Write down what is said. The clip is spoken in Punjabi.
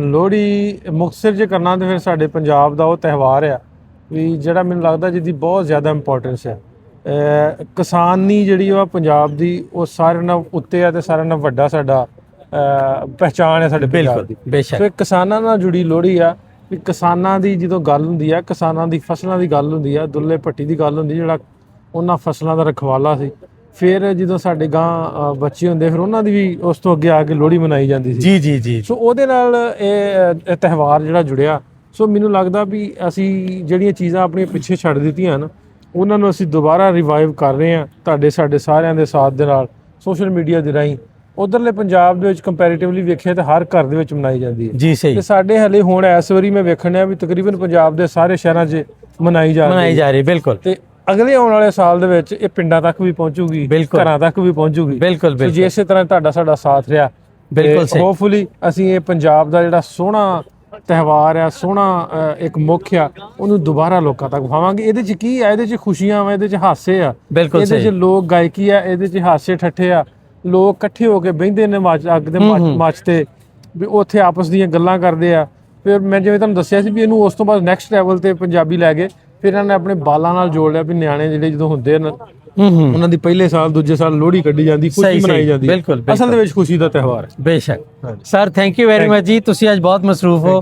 ਲੋਹੜੀ ਮੁਕਤਸਰ 'ਚ ਕਰਨਾ ਤੇ ਫਿਰ ਸਾਡੇ ਪੰਜਾਬ ਦਾ ਉਹ ਤਿਉਹਾਰ ਆ ਵੀ ਜਿਹੜਾ ਮੈਨੂੰ ਲੱਗਦਾ ਜਿਹਦੀ ਬਹੁਤ ਜ਼ਿਆਦਾ ਇੰਪੋਰਟੈਂਸ ਹੈ। ਕਿਸਾਨੀ ਜਿਹੜੀ ਉਹ ਪੰਜਾਬ ਦੀ ਉਹ ਸਾਰਿਆਂ ਨਾਲ ਉੱਤੇ ਆ ਤੇ ਸਾਰਿਆਂ ਨਾਲ ਵੱਡਾ ਸਾਡਾ ਪਹਿਚਾਣ ਹੈ ਸਾਡੇ ਪੰਜਾਬ ਦੀ। ਬੇਸ਼ੱਕ ਸੋ ਇਹ ਕਿਸਾਨਾਂ ਨਾਲ ਜੁੜੀ ਲੋਹੜੀ ਆ ਵੀ ਕਿਸਾਨਾਂ ਦੀ ਜਦੋਂ ਗੱਲ ਹੁੰਦੀ ਆ, ਕਿਸਾਨਾਂ ਦੀ ਫਸਲਾਂ ਦੀ ਗੱਲ ਹੁੰਦੀ ਆ, ਦੁੱਲੇ ਭੱਟੀ ਦੀ ਗੱਲ ਹੁੰਦੀ ਜਿਹੜਾ ਉਹਨਾਂ ਫਸਲਾਂ ਦਾ ਰਖਵਾਲਾ ਸੀ। ਫਿਰ ਜਦੋਂ ਸਾਡੇ ਗਾਂ ਬੱਚੇ ਹੁੰਦੇ ਫਿਰ ਉਹਨਾਂ ਦੀ ਵੀ ਉਸ ਤੋਂ ਅੱਗੇ ਆ ਕੇ ਲੋਹੜੀ ਮਨਾਈ ਜਾਂਦੀ ਸੀ। ਜੀ ਜੀ ਜੀ। ਸੋ ਉਹਦੇ ਨਾਲ ਇਹ ਤਿਉਹਾਰ ਜਿਹੜਾ ਜੁੜਿਆ। ਸੋ ਮੈਨੂੰ ਲੱਗਦਾ ਵੀ ਅਸੀਂ ਜਿਹੜੀਆਂ ਚੀਜ਼ਾਂ ਆਪਣੀਆਂ ਪਿੱਛੇ ਛੱਡ ਦਿੱਤੀਆਂ ਨਾ ਉਹਨਾਂ ਨੂੰ ਅਸੀਂ ਦੁਬਾਰਾ ਰਿਵਾਈਵ ਕਰ ਰਹੇ ਹਾਂ ਸਾਡੇ ਸਾਰਿਆਂ ਦੇ ਸਾਥ ਦੇ ਨਾਲ ਸੋਸ਼ਲ ਮੀਡੀਆ ਦੇ ਰਾਹੀਂ। ਉਧਰਲੇ ਪੰਜਾਬ ਦੇ ਵਿੱਚ ਕੰਪੈਰੀਟਿਵਲੀ ਵੇਖਿਆ ਤਾਂ ਹਰ ਘਰ ਦੇ ਵਿੱਚ ਮਨਾਈ ਜਾਂਦੀ ਹੈ ਜੀ ਸਹੀ। ਤੇ ਸਾਡੇ ਹਲੇ ਹੁਣ ਇਸ ਵਾਰੀ ਮੈਂ ਵੇਖਣ ਡਿਆ ਵੀ ਤਕਰੀਬਨ ਪੰਜਾਬ ਦੇ ਸਾਰੇ ਸ਼ਹਿਰਾਂ 'ਚ ਮਨਾਈ ਜਾ ਰਹੀ ਬਿਲਕੁਲ। ਤੇ ਅਗਲੇ ਆਉਣ ਵਾਲੇ ਸਾਲ ਦੇ ਵਿੱਚ ਇਹ ਪਿੰਡਾਂ ਤੱਕ ਵੀ ਪਹੁੰਚੂਗੀ, ਘਰਾਂ ਤੱਕ ਵੀ ਪਹੁੰਚੂਗੀ। ਬਿਲਕੁਲ ਜੇ ਇਸੇ ਤਰ੍ਹਾਂ ਤੁਹਾਡਾ ਸਾਡਾ ਸਾਥ ਰਿਹਾ ਬਿਲਕੁਲ ਸਹੀ। ਹੋਪਫੁਲੀ ਅਸੀਂ ਇਹ ਪੰਜਾਬ ਦਾ ਜਿਹੜਾ ਸੋਹਣਾ ਤਿਉਹਾਰ ਆ, ਸੋਹਣਾ ਇੱਕ ਮੁੱਖ ਆ, ਉਹਨੂੰ ਦੁਬਾਰਾ ਲੋਕਾਂ ਤੱਕ ਵਿਖਾਵਾਂਗੇ। ਇਹਦੇ 'ਚ ਕੀ ਆ? ਇਹਦੇ 'ਚ ਖੁਸ਼ੀਆਂ ਵਾ, ਇਹਦੇ 'ਚ ਹਾਸੇ ਆ, ਇਹਦੇ 'ਚ ਲੋਕ ਗਾਇਕੀ ਆ, ਇਹਦੇ 'ਚ ਹਾਸੇ ਠੱਠੇ ਆ। ਲੋਕ ਇਕੱਠੇ ਹੋ ਕੇ ਬਹਿੰਦੇ ਨੇ ਅੱਗ ਦੇ ਮੱਚ ਤੇ ਵੀ ਉੱਥੇ ਆਪਸ ਦੀਆਂ ਗੱਲਾਂ ਕਰਦੇ ਆ। ਫਿਰ ਮੈਂ ਜਿਵੇਂ ਤੁਹਾਨੂੰ ਦੱਸਿਆ ਸੀ ਵੀ ਇਹਨੂੰ ਉਸ ਤੋਂ ਬਾਅਦ ਨੈਕਸਟ ਲੈਵਲ ਤੇ ਪੰਜਾਬੀ ਲੈ ਗਏ। ਫਿਰ ਇਹਨਾਂ ਨੇ ਆਪਣੇ ਬਾਲਾਂ ਨਾਲ ਜੋੜ ਲਿਆ ਵੀ ਨਿਆਣੇ ਜਿਹੜੇ ਜਦੋਂ ਹੁੰਦੇ ਨੇ ਉਹਨਾਂ ਦੀ ਪਹਿਲੇ ਸਾਲ ਦੂਜੇ ਸਾਲ ਲੋਹੜੀ ਕੱਢੀ ਜਾਂਦੀ, ਖੁਸ਼ੀ ਮਨਾਈ ਜਾਂਦੀ। ਅਸਲ ਦੇ ਵਿੱਚ ਖੁਸ਼ੀ ਦਾ ਤਿਉਹਾਰ ਹੈ। ਬੇਸ਼ੱਕ sir, thank you very much ਜੀ। ਤੁਸੀਂ ਅੱਜ ਬਹੁਤ ਮਸਰੂਫ ਹੋ।